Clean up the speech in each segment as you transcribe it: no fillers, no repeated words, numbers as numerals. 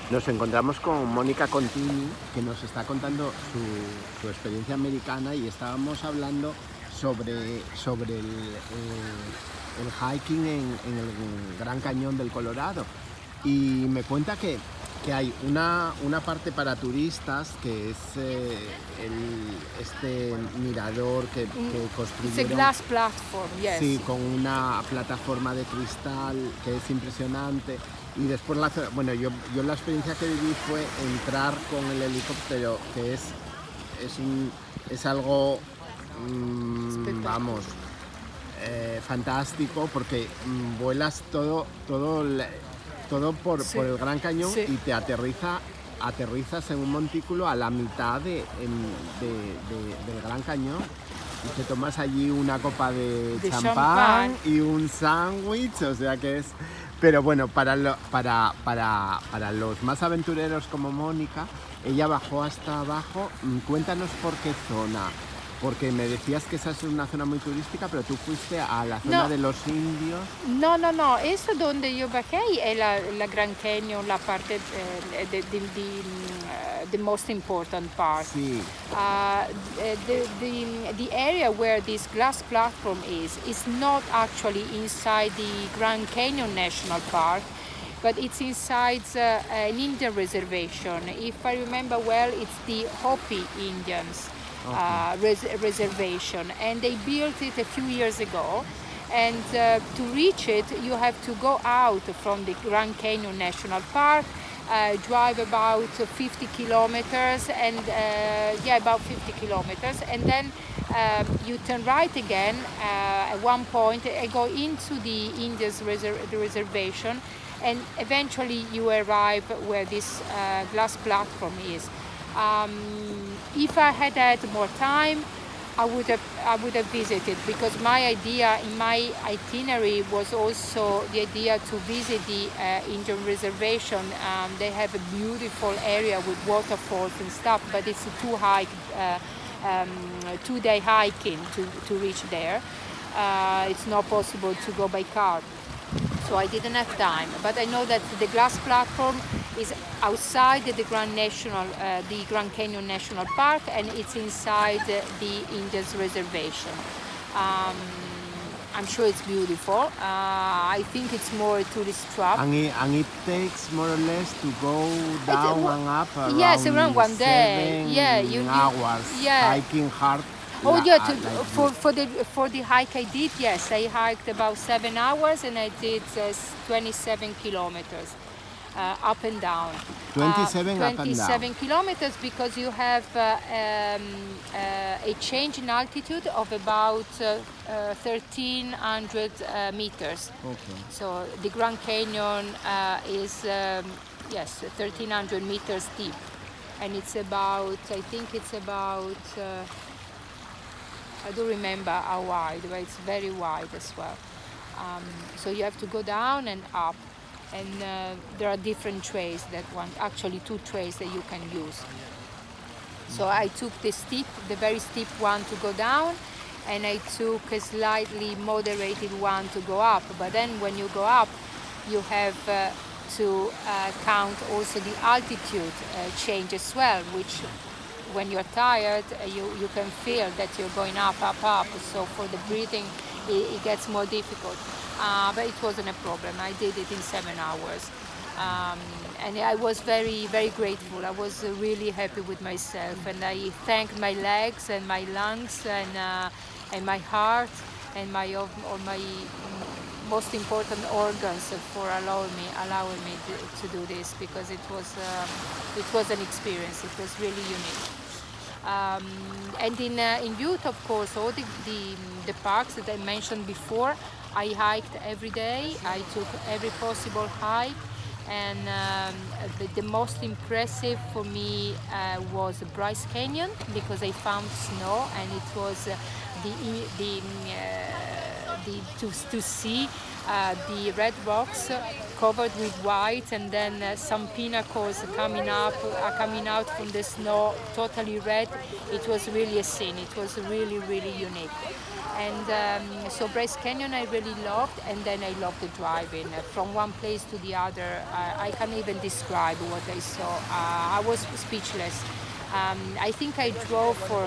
Nos encontramos con Mónica Contini, que nos está contando su experiencia americana, y estábamos hablando sobre el hiking en el Gran Cañón del Colorado. Y me cuenta que hay una parte para turistas, que es este mirador que It's a construyeron. glass platform, yes. Sí, con una plataforma de cristal que es impresionante. Y después, bueno, yo la experiencia que viví fue entrar con el helicóptero, que es algo, vamos, fantástico, porque vuelas todo por el Gran Cañón, Sí. y te aterrizas en un montículo a la mitad del Gran Cañón, y te tomas allí una copa de champán y un sándwich, o sea que es... Pero bueno, para los más aventureros como Mónica, ella bajó hasta abajo. Cuéntanos por qué zona, porque me decías que esa es una zona muy turística, pero tú fuiste a la zona de los indios. No, eso donde yo bajé è la Grand Canyon, la parte, the most important part. Sí. The area where this glass platform is not actually inside the Grand Canyon National Park, but it's inside an Indian reservation. If I remember well, it's the Hopi Indians reservation, and they built it a few years ago. And to reach it, you have to go out from the Grand Canyon National Park, drive about 50 kilometers, and about 50 kilometers, and then you turn right again at one point and go into the Indians the reservation, and eventually you arrive where this glass platform is. If I had had more time, I would have visited, because my idea in my itinerary was also the idea to visit the Indian reservation. They have a beautiful area with waterfalls and stuff, but it's a 2-day hiking to reach there. It's not possible to go by car, so I didn't have time. But I know that the glass platform is outside the Grand Canyon National Park, and it's inside the Indians Reservation. I'm sure it's beautiful. I think it's more a tourist trap. And it takes more or less to go down and up around, yes, around 1 day. 7 hours, hiking hard. For the hike I did, yes, I hiked about 7 hours, and I did 27 kilometers. Up and down. 27 up and down. 27 kilometers, because you have a change in altitude of about 1,300 meters. Okay. So the Grand Canyon is 1,300 meters deep, and it's about, I think it's about, I don't remember how wide, but it's very wide as well. So you have to go down and up. And there are different trails actually 2 trails that you can use. So I took the very steep one to go down, and I took a slightly moderated one to go up. But then when you go up, you have to count also the altitude change as well, which when you're tired, you can feel that you're going up. So for the breathing, it gets more difficult. But it wasn't a problem. I did it in 7 hours. And I was very, very grateful. I was really happy with myself. And I thanked my legs and my lungs and my heart and all my most important organs for allowing me to do this, because it was an experience. It was really unique. And in youth, of course, all the parks that I mentioned before, I hiked every day. I took every possible hike, and the most impressive for me was Bryce to see the red rocks covered with white, and then some pinnacles coming out from the snow, totally red. It was really a scene. It was really, really unique. And so Bryce Canyon I really loved, and then I loved the driving from one place to the other. I can't even describe what I saw. I was speechless. I think I drove for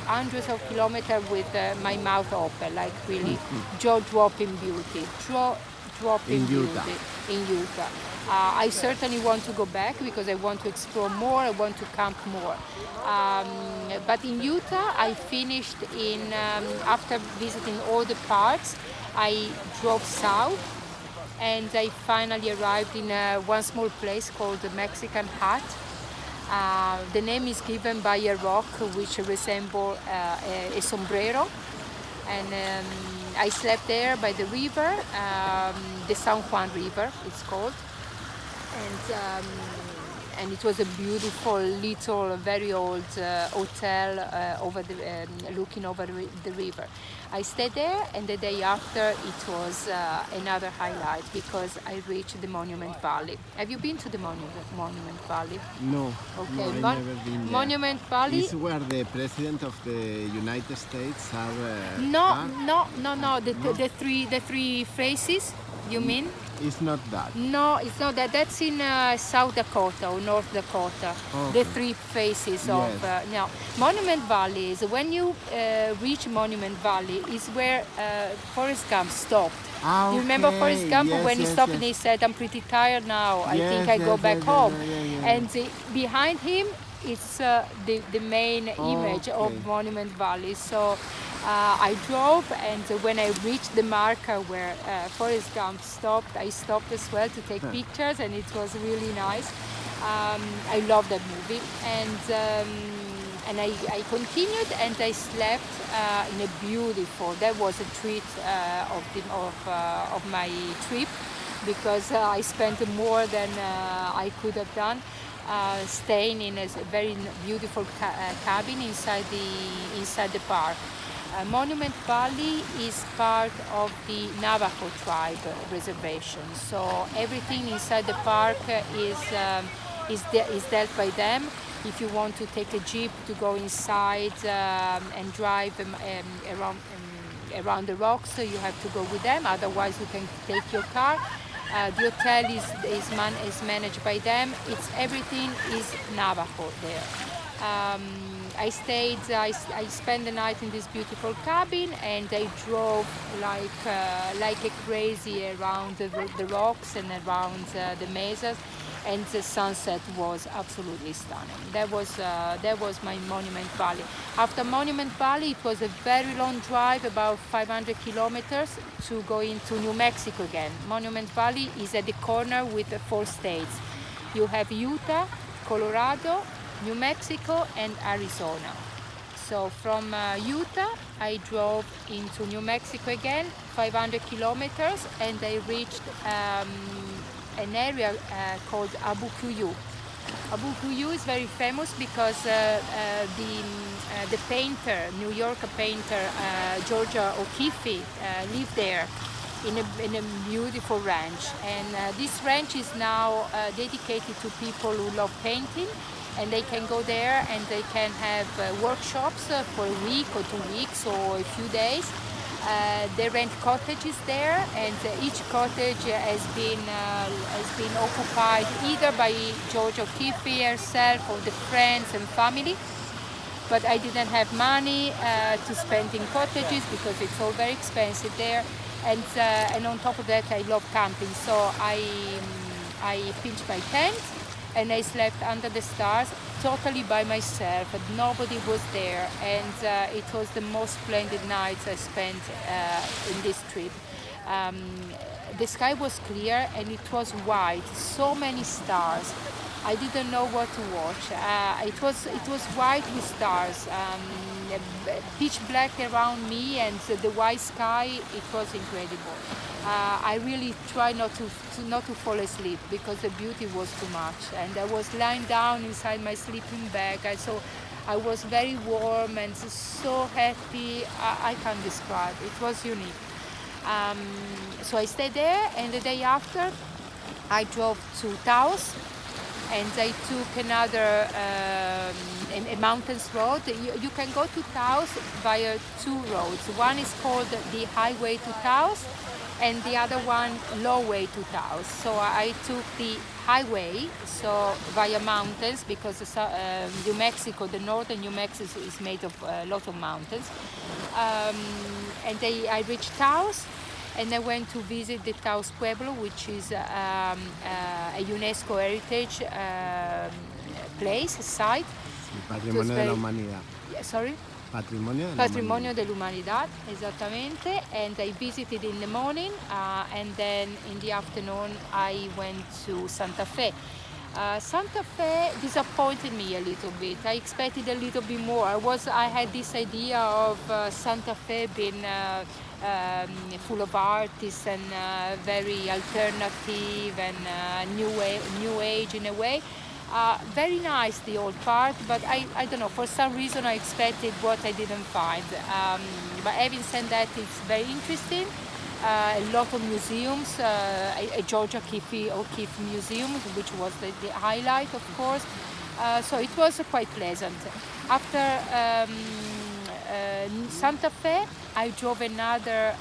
hundreds of kilometers with my mouth open, like really jaw-dropping beauty, jaw-dropping beauty in Utah. I certainly want to go back because I want to explore more, I want to camp more. But in Utah, I finished after visiting all the parks, I drove south and I finally arrived in one small place called the Mexican Hut. The name is given by a rock which resembles a sombrero, and I slept there by the river, the San Juan River it's called, and it was a beautiful little, very old hotel looking over the river. I stayed there, and the day after it was another highlight because I reached the Monument Valley. Have you been to the Monument Valley? No, Okay. no, I've never been there. Monument Valley. Is where the President of the United States are? No. The three faces. You mean? It's not that. No, it's not that. That's in South Dakota or North Dakota. Okay. The three faces of no. Monument Valley is when you reach Monument Valley is where Forrest Gump stopped. Ah, You remember Forrest Gump when he stopped and he said, "I'm pretty tired now. I think I go back home." And behind him, it's the main image of Monument Valley. So. I drove, and when I reached the marker where Forrest Gump stopped, I stopped as well to take pictures, and it was really nice. I love that movie, and I continued, and I slept in a beautiful. That was a treat of my trip, because I spent more than I could have done. Staying in a very beautiful cabin inside the park. Monument Valley is part of the Navajo tribe reservation, so everything inside the park is dealt by them. If you want to take a jeep to go inside and drive around the rocks, you have to go with them. Otherwise, you can take your car. The hotel is managed by them. Everything is Navajo there. I spent the night in this beautiful cabin, and I drove like a crazy around the rocks and around the mesas, and the sunset was absolutely stunning. That was my Monument Valley. After Monument Valley, it was a very long drive, about 500 kilometers, to go into New Mexico again. Monument Valley is at the corner with 4 states. You have Utah, Colorado, New Mexico, and Arizona. So from Utah, I drove into New Mexico again, 500 kilometers, and I reached an area called Abu Kuyu. Abu Kuyu is very famous because the painter, New York painter Georgia O'Keeffe lived there in a beautiful ranch. And this ranch is now dedicated to people who love painting, and they can go there and they can have workshops for a week or 2 weeks or a few days. They rent cottages there, and each cottage has been occupied either by George O'Keeffe herself or the friends and family. But I didn't have money to spend in cottages because it's all very expensive there. And on top of that, I love camping, so I pitched my tent and I slept under the stars, totally by myself, and nobody was there. And it was the most splendid nights I spent in this trip. The sky was clear and it was white, so many stars. I didn't know what to watch. It was white with stars, pitch black around me, and the white sky. It was incredible. I really tried not to fall asleep because the beauty was too much, and I was lying down inside my sleeping bag. I was very warm and so happy. I can't describe. It was unique. So I stayed there, and the day after I drove to Taos, and I took another a mountains road. You can go to Taos via two roads. One is called the highway to Taos, and the other one low way to Taos. So I took the highway, so via mountains, because New Mexico, the northern New Mexico is made of a lot of mountains. And I reached Taos, and I went to visit the Taos Pueblo, which is a UNESCO heritage place, site. Patrimonio de la Humanidad. Sorry? Patrimonio dell'Umanità, esattamente. And I visited in the morning, and then in the afternoon I went to Santa Fe. Santa Fe disappointed me a little bit. I expected a little bit more. I had this idea of Santa Fe being full of artists and very alternative and new age in a way. Very nice, the old part, but I don't know, for some reason I expected what I didn't find. But having said that, it's very interesting. A lot of museums, a Georgia O'Keeffe Museum, which was the highlight, of course. So it was quite pleasant. After Santa Fe, I drove another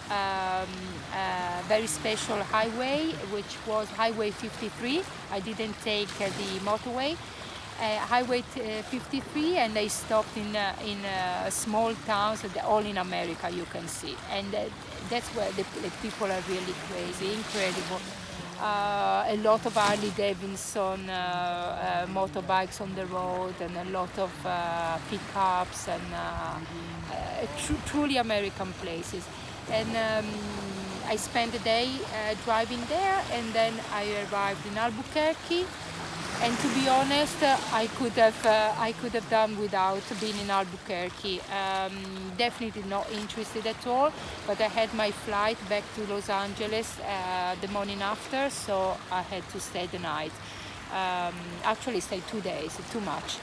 very special highway, which was Highway 53. I didn't take the motorway. Highway 53, and I stopped in small towns, all in America, you can see. And that's where the people are really crazy, incredible. A lot of Harley Davidson motorbikes on the road, and a lot of pickups, and truly American places. And I spent the day driving there, and then I arrived in Albuquerque. And to be honest, I could have done without being in Albuquerque. Definitely not interested at all. But I had my flight back to Los Angeles the morning after, so I had to stay the night. Actually, stayed 2 days, too much.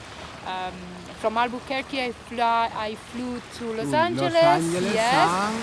From Albuquerque, I flew to Los Angeles. Yes.